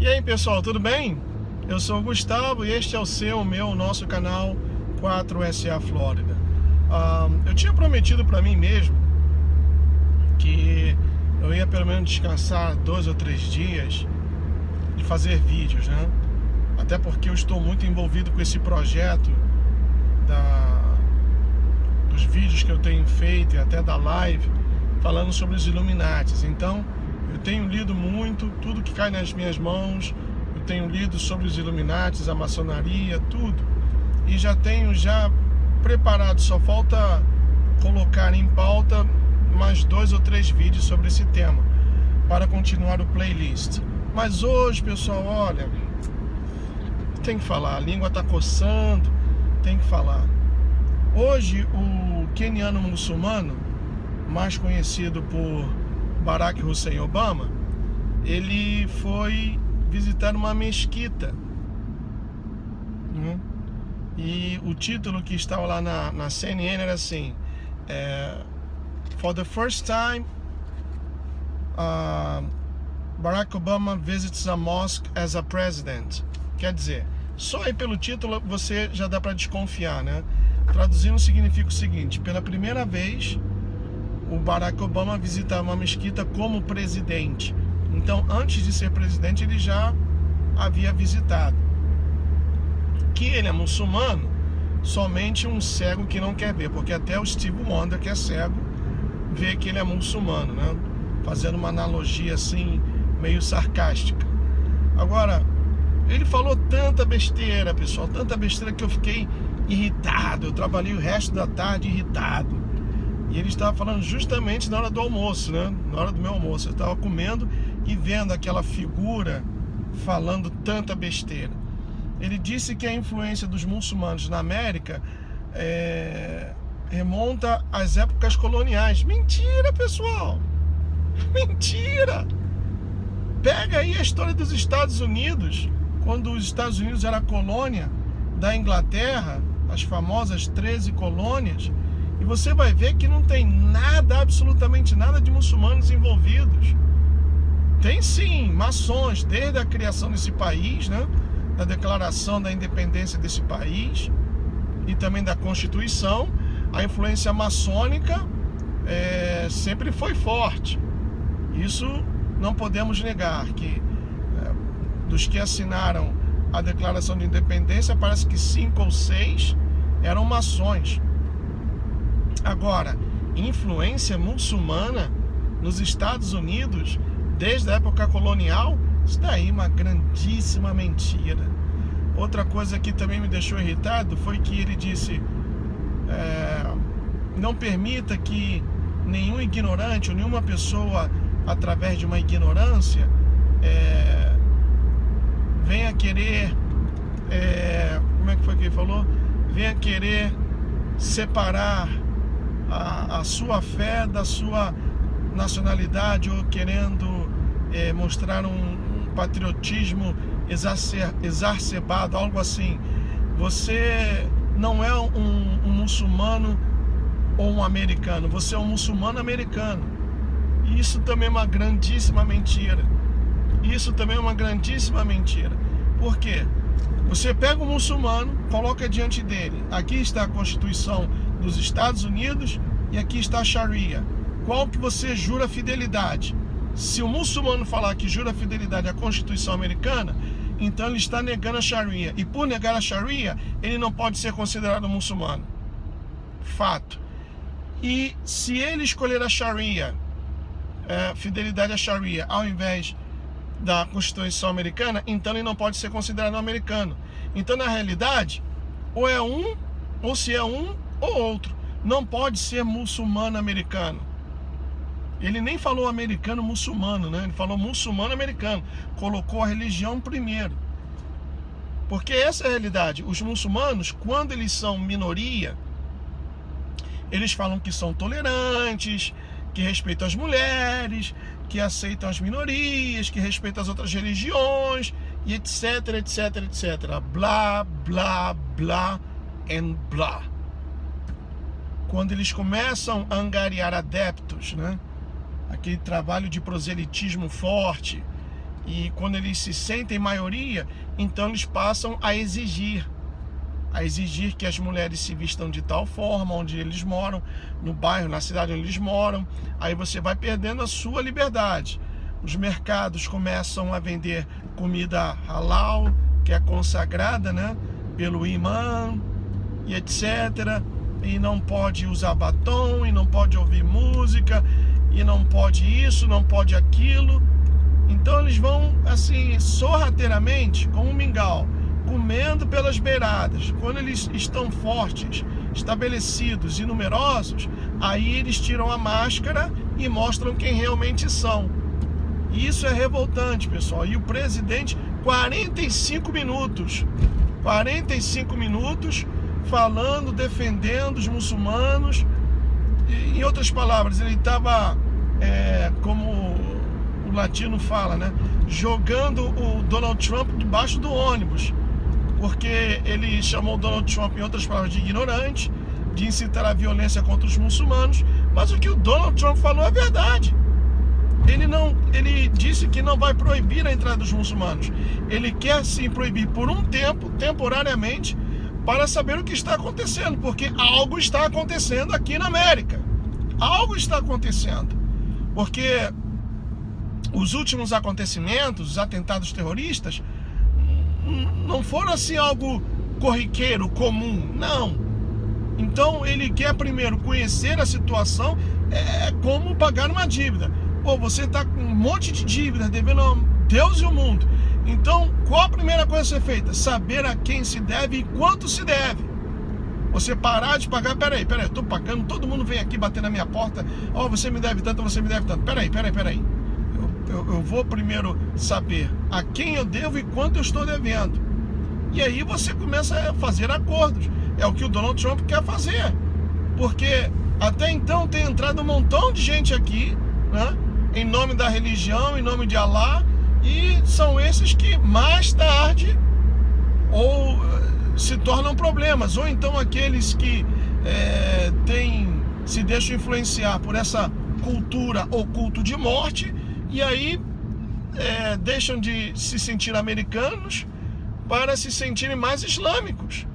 E aí pessoal, tudo bem? Eu sou o Gustavo e este é o nosso canal 4SA Flórida. Eu tinha prometido para mim mesmo que eu ia pelo menos descansar 2 ou 3 dias de fazer vídeos, né? Até porque eu estou muito envolvido com esse projeto dos vídeos que eu tenho feito e até da live falando sobre os Illuminatis. Então eu tenho lido muito, tudo que cai nas minhas mãos. Eu tenho lido sobre os Illuminatis, a maçonaria, tudo. E já tenho preparado, só falta colocar em pauta mais 2 ou 3 vídeos sobre esse tema para continuar o playlist. Mas hoje, pessoal, olha, tem que falar, a língua tá coçando, tem que falar. Hoje o queniano muçulmano, mais conhecido por Barack Hussein Obama, ele foi visitar uma mesquita, né? E o título que estava lá na CNN era assim: For the first time, Barack Obama visits a mosque as a president. Quer dizer, só aí pelo título você já dá para desconfiar, né? Traduzindo significa o seguinte: pela primeira vez o Barack Obama visita uma mesquita como presidente. Então, antes de ser presidente, ele já havia visitado. Que ele é muçulmano, somente um cego que não quer ver, porque até o Steve Wonder, que é cego, vê que ele é muçulmano, né? Fazendo uma analogia assim, meio sarcástica. Agora, ele falou tanta besteira, pessoal, tanta besteira que eu fiquei irritado. Eu trabalhei o resto da tarde irritado. E ele estava falando justamente na hora do almoço, né? Na hora do meu almoço. Eu estava comendo e vendo aquela figura falando tanta besteira. Ele disse que a influência dos muçulmanos na América remonta às épocas coloniais. Mentira, pessoal! Mentira! Pega aí a história dos Estados Unidos, quando os Estados Unidos era colônia da Inglaterra, as famosas 13 colônias, e você vai ver que não tem nada, absolutamente nada de muçulmanos envolvidos. Tem sim maçons, desde a criação desse país, né? Da declaração da independência desse país e também da Constituição. A influência maçônica sempre foi forte. Isso não podemos negar, que dos que assinaram a declaração de independência, parece que 5 ou 6 eram maçons. Agora, influência muçulmana nos Estados Unidos, desde a época colonial, isso daí é uma grandíssima mentira. Outra coisa que também me deixou irritado foi que ele disse: não permita que nenhum ignorante ou nenhuma pessoa, através de uma ignorância, venha querer, como é que foi que ele falou? Venha querer separar a sua fé da sua nacionalidade, ou querendo mostrar um patriotismo exacerbado, algo assim. Você não é um muçulmano ou um americano, você é um muçulmano americano. E isso também é uma grandíssima mentira. Isso também é uma grandíssima mentira. Por quê? Você pega um muçulmano, coloca diante dele: aqui está a Constituição dos Estados Unidos e aqui está a Sharia. Qual que você jura fidelidade? Se o muçulmano falar que jura fidelidade à Constituição americana, então ele está negando a Sharia. E por negar a Sharia, ele não pode ser considerado muçulmano. Fato. E se ele escolher a Sharia, fidelidade à Sharia, ao invés da Constituição americana, então ele não pode ser considerado americano. Então, na realidade, ou é um, ou se é um ou outro. Não pode ser muçulmano americano. Ele nem falou americano muçulmano, né? Ele falou muçulmano americano. Colocou a religião primeiro. Porque essa é a realidade. Os muçulmanos, quando eles são minoria, eles falam que são tolerantes, que respeitam as mulheres, que aceitam as minorias, que respeitam as outras religiões, e etc, etc, etc. Blá, blá, blá and blá. Quando eles começam a angariar adeptos, né? Aquele trabalho de proselitismo forte, E quando eles se sentem maioria, então eles passam a exigir que as mulheres se vistam de tal forma onde eles moram, no bairro, na cidade onde eles moram. Aí você vai perdendo a sua liberdade. Os mercados começam a vender comida halal, que é consagrada, né, pelo imã, e etc. E não pode usar batom, e não pode ouvir música, e não pode isso, não pode aquilo. Então eles vão assim, sorrateiramente, como um mingau, comendo pelas beiradas. Quando eles estão fortes, estabelecidos e numerosos, aí eles tiram a máscara e mostram quem realmente são. E isso é revoltante, pessoal. E o presidente, 45 minutos falando, defendendo os muçulmanos. Em outras palavras, ele estava, como o latino fala, né, jogando o Donald Trump debaixo do ônibus, porque ele chamou o Donald Trump, em outras palavras, de ignorante, de incitar a violência contra os muçulmanos. Mas o que o Donald Trump falou é verdade. Ele disse que não vai proibir a entrada dos muçulmanos. Ele quer sim proibir por um tempo, temporariamente, para saber o que está acontecendo, porque algo está acontecendo aqui na América. Algo está acontecendo. Porque os últimos acontecimentos, os atentados terroristas, não foram assim algo corriqueiro, comum, não. Então ele quer primeiro conhecer a situação, como pagar uma dívida. Pô, você está com um monte de dívidas, devendo a Deus e o mundo. Então, qual a primeira coisa a ser feita? Saber a quem se deve e quanto se deve. Você parar de pagar, peraí, eu estou pagando, todo mundo vem aqui bater na minha porta, você me deve tanto, você me deve tanto. Peraí. Eu vou primeiro saber a quem eu devo e quanto eu estou devendo. E aí você começa a fazer acordos. É o que o Donald Trump quer fazer. Porque até então tem entrado um montão de gente aqui, né, em nome da religião, em nome de Alá, e são esses que mais tarde ou se tornam problemas, ou então aqueles que se deixam influenciar por essa cultura ou culto de morte, e aí deixam de se sentir americanos para se sentirem mais islâmicos.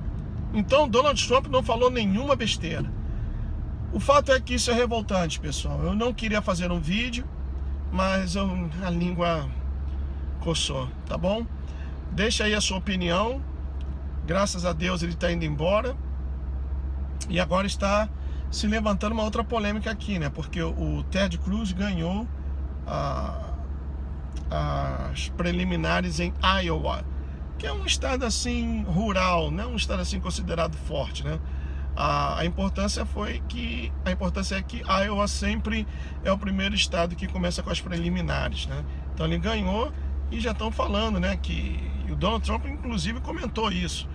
Então Donald Trump não falou nenhuma besteira. O fato é que isso é revoltante, pessoal. Eu não queria fazer um vídeo, mas a língua coçou, tá bom? Deixa aí a sua opinião. Graças a Deus ele está indo embora. E agora está se levantando uma outra polêmica aqui, né? Porque o Ted Cruz ganhou as preliminares em Iowa, que é um estado assim rural, não um estado assim considerado forte, né? A importância é que Iowa sempre é o primeiro estado que começa com as preliminares, né? Então ele ganhou e já estão falando, né, que o Donald Trump inclusive comentou isso,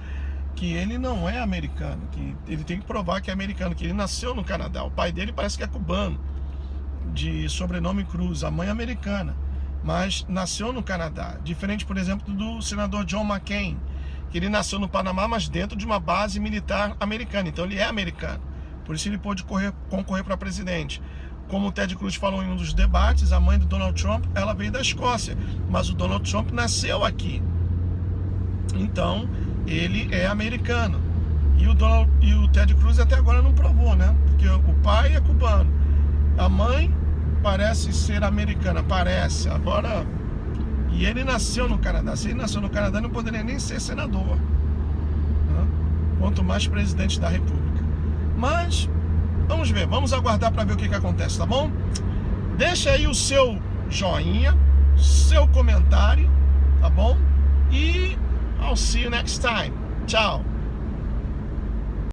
que ele não é americano, que ele tem que provar que é americano, que ele nasceu no Canadá. O pai dele parece que é cubano, de sobrenome Cruz, a mãe é americana, mas nasceu no Canadá. Diferente, por exemplo, do senador John McCain, que ele nasceu no Panamá, mas dentro de uma base militar americana. Então ele é americano. Por isso ele pôde concorrer para presidente. Como o Ted Cruz falou em um dos debates, a mãe do Donald Trump, ela veio da Escócia, mas o Donald Trump nasceu aqui. Então ele é americano. E o Ted Cruz até agora não provou, né? Porque o pai é cubano, a mãe parece ser americana, parece. Agora, e ele nasceu no Canadá. Se ele nasceu no Canadá, não poderia nem ser senador, né? Quanto mais presidente da República. Mas vamos ver, vamos aguardar para ver o que acontece, tá bom? Deixa aí o seu joinha, seu comentário, tá bom? E I'll see you next time. Tchau.